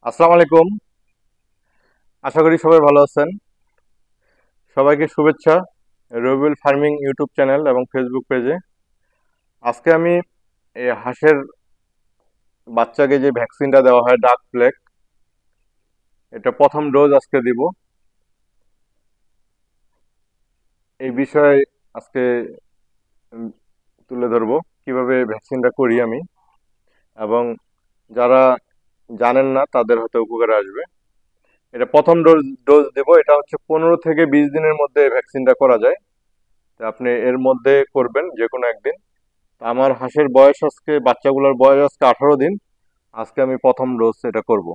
আসসালামু আলাইকুম। আশা করি সবাই ভালো আছেন। সবাইকে শুভেচ্ছা রবিউল ফার্মিং ইউটিউব চ্যানেল এবং ফেসবুক পেজে। আজকে আমি এই হাঁসের বাচ্চাকে যে ভ্যাকসিনটা দেওয়া হয় ডাক প্লেগ, এটা প্রথম ডোজ আজকে দিব। এই বিষয়ে আজকে উম, তুলে ধরবো কিভাবে ভ্যাকসিনটা করি আমি, এবং যারা জানেন না তাদের হয়তো উপকারে আসবে। এটা প্রথম ডোজ ডোজ দেব। এটা হচ্ছে 15 থেকে 20 দিনের মধ্যে এই ভ্যাকসিনটা করা যায়। তো আপনি এর মধ্যে করবেন যে কোনো একদিন। তা আমার হাঁসের বয়স আজকে, বাচ্চাগুলোর বয়স আজকে 18 দিন। আজকে আমি প্রথম ডোজ এটা করব।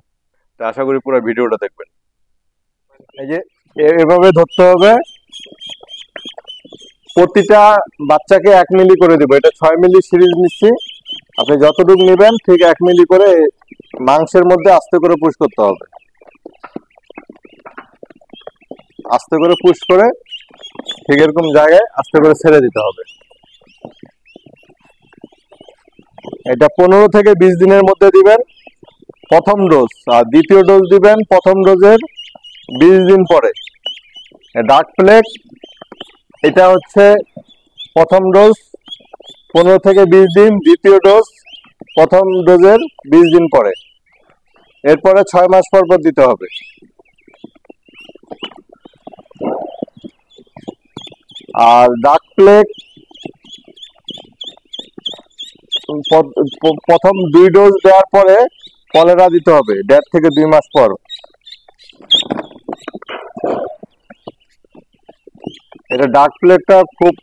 তো আশা করি পুরো ভিডিওটা দেখবেন। এই যে এভাবে ধরতে হবে, প্রতিটা বাচ্চাকে 1 মিলি করে দিব। এটা 6 মিলি সিরিজ নিচ্ছি। আপনি যতটুকু নেবেন ঠিক 1 মিলি করে মাংসের মধ্যে আস্তে করে পুশ করতে হবে। আস্তে করে পুশ করে ঠিক এরকম জায়গায় আস্তে করে ছেড়ে দিতে হবে। এটা 15 থেকে 20 দিনের মধ্যে দিবেন প্রথম ডোজ, আর দ্বিতীয় ডোজ দিবেন প্রথম ডোজের 20 দিন পরে। ডার্ক প্লেগ এটা হচ্ছে প্রথম ডোজ 15 থেকে 20 দিন, দ্বিতীয় ডোজ প্রথম ডোজের 20 দিন পরে। এরপরে 6 মাস পর পর দিতে হবে। আর ডার্ক প্লেগ প্রথম 2 ডোজ দেওয়ার পরে কলেরা দিতে হবে 1.5 থেকে 2 মাস পর। এটা ডার্ক প্লেগটা খুব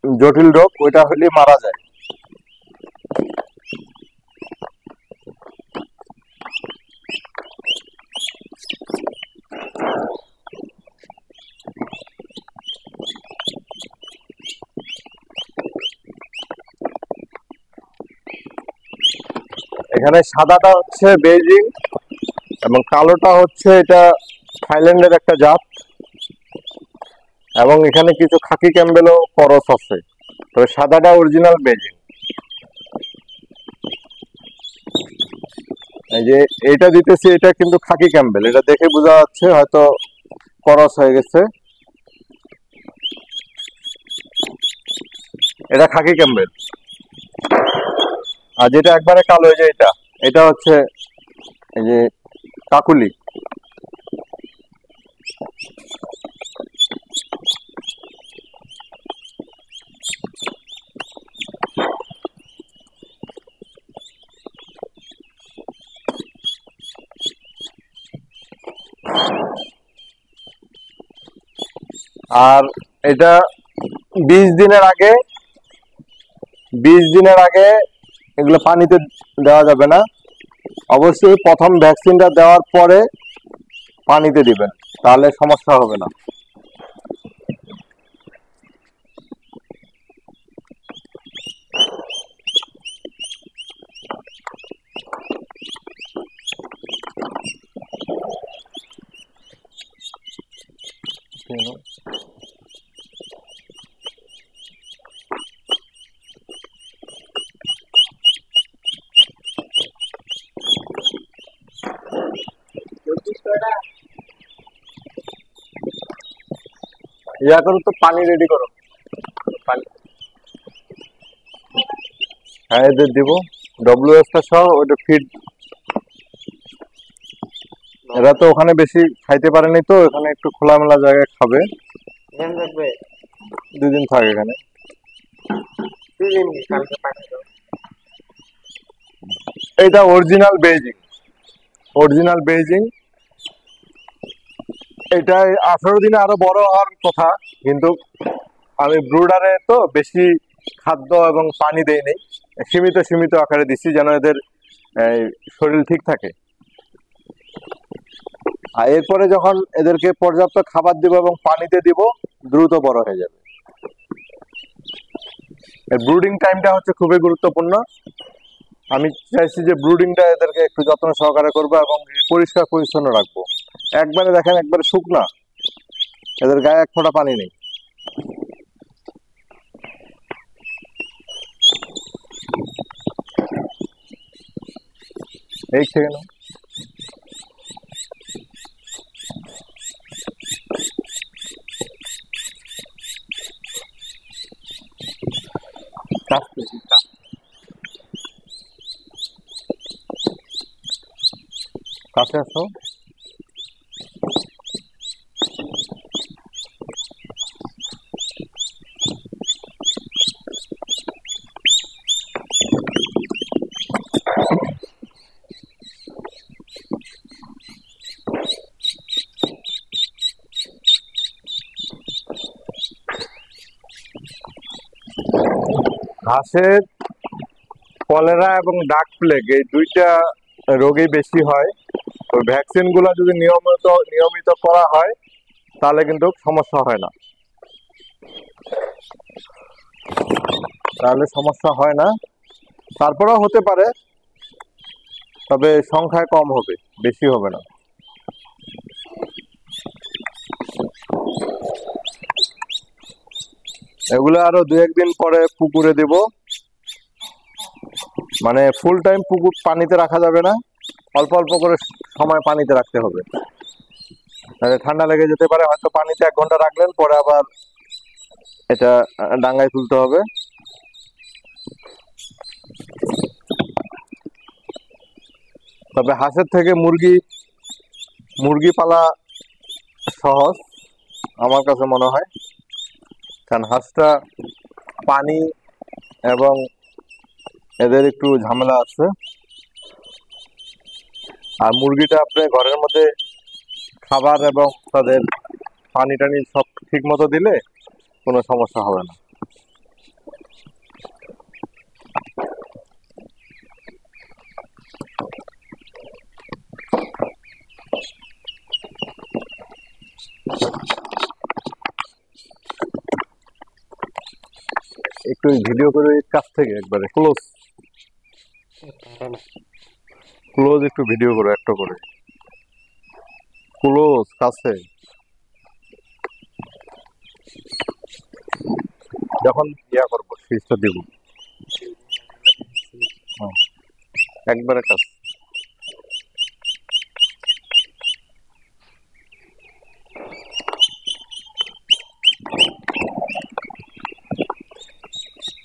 জটিল রোগ, ওইটা হলে মারা যায়। এখানে সাদাটা হচ্ছে বেইজিং এবং কালোটা হচ্ছে এটা থাইল্যান্ডের একটা জাত, এবং এখানে কিছু খাকি ক্যাম্বেলও করস আছে। তবে সাদাটা অরিজিনাল বেইজিং। এই যে এটা দিতেছি, এটা কিন্তু খাকি ক্যাম্বেল। এটা দেখে বোঝা যাচ্ছে হয়তো করস হয়ে গেছে। এটা খাকি ক্যাম্বেল। আর যেটা একবারে কালো, এই যে এটা, এটা হচ্ছে এই যে কাকুলি। আর এটা 20 দিনের আগে, 20 দিনের আগে এগুলো পানিতে দেওয়া যাবে না। অবশ্যই প্রথম ভ্যাকসিনটা দেওয়ার পরে পানিতে দিবেন, তাহলে সমস্যা হবে না। ইয়া করো তো, পানি রেডি করো। পানি, হ্যাঁ এদের দিব ডব্লিউএসটা সহ ওটা ফিড। এরা তো ওখানে বেশি খাইতে পারেনি, তো এখানে একটু খোলামেলা জায়গায় খাবে। 2 দিন থাকে এখানে। এটা অরিজিনাল বেইজিং, অরিজিনাল বেইজিং। এটা 18 দিনে আরো বড় হওয়ার কথা, কিন্তু আমি ব্রুডারে তো বেশি খাদ্য এবং পানি দেই নেই, সীমিত সীমিত আকারে দিচ্ছি যেন এদের এই, শরীর ঠিক থাকে। আর এরপরে যখন এদেরকে পর্যাপ্ত খাবার দিব এবং পানিতে দিব, দ্রুত বড় হয়ে যাবে। এর ব্রুডিং টাইমটা হচ্ছে খুবই গুরুত্বপূর্ণ। আমি চাইছি যে ব্রুডিংটা এদেরকে একটু যত্ন সহকারে করবো এবং পরিষ্কার পরিচ্ছন্ন রাখবো। একবারে দেখেন একবারে শুকনা, এদের গায়ে এক ফোঁটা পানি নেই। এই সেকেন্ড কাছে আসো। হাঁসের কলেরা এবং ডাক প্লেগ এই দুইটা রোগই বেশি হয়। তো ভ্যাকসিন গুলো যদি নিয়মিত করা হয় তাহলে কিন্তু সমস্যা হয় না, তারপরেও হতে পারে, তবে সংখ্যায় কম হবে, বেশি হবে না। এগুলো আরো 2-1 দিন পরে পুকুরে দেব। মানে ফুল টাইম পুকুর পানিতে রাখা যাবে না, অল্প অল্প করে সময় পানিতে রাখতে হবে, তাহলে ঠান্ডা লেগে যেতে পারে। হয়তো পানিতে 1 ঘন্টা রাখলেন, পরে আবার এটা ডাঙ্গায় তুলতে হবে। তবে হাঁসের থেকে মুরগি পালা সহজ আমার কাছে মনে হয়, কারণ হাঁসটা পানি এবং এদের একটু ঝামেলা আছে, আর মুরগিটা আপনি ঘরের মধ্যে খাবার এবং তাদের পানি টানি সব ঠিক মতো দিলে কোনো সমস্যা হবে না। একটু ভিডিও করে কাছ থেকে একবারে ক্লোজ একটু ভিডিও করো, একটা করে ক্লোজ কাছে, যখন করবো সুইচটা দিব একবারে কাছে।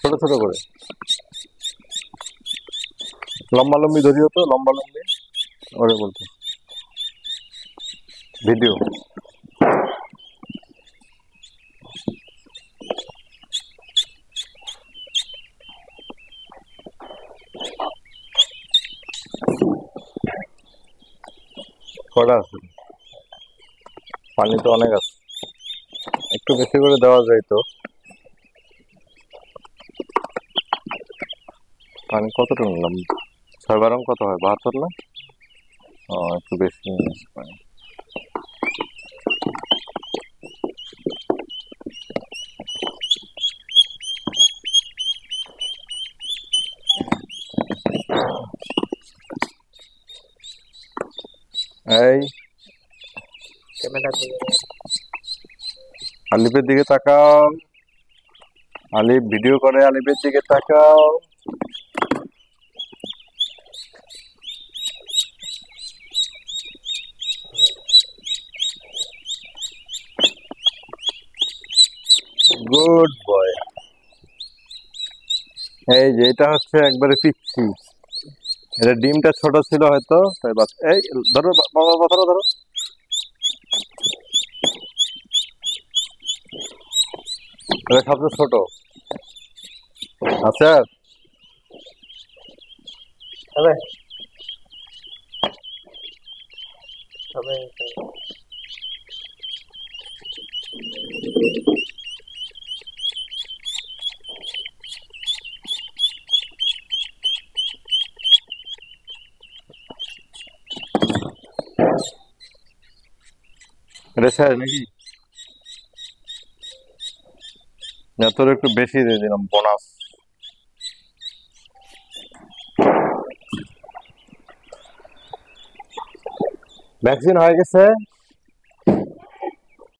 ছোট ছোট করে লম্বা লম্বি ধরিও তো, লম্বা লম্বি ওরে বলতে ভিডিও। কটা আছে? পানি তো অনেক আছে, একটু বেশি করে দেওয়া যায় তো। পানি কতটা নিলাম? 6-12 কত হয়? 72 না? একটু বেশি পানি। এই আলিফের দিকে তাকাও, আলিফ ভিডিও করে, আলিফের দিকে তাকাও। Good boy. এই যে এটা হচ্ছে একবারে পিচ্ছি, এটা ডিমটা ছোট ছিল হয়তো, তাই এই ধরো বাবা, ধরো ধরো। এটা সবচেয়ে ছোট। আচ্ছা এটা স্যার নাকি? না, তোর একটু বেশি দিয়ে দিলাম বোনাস। ভ্যাকসিন হয়ে গেছে।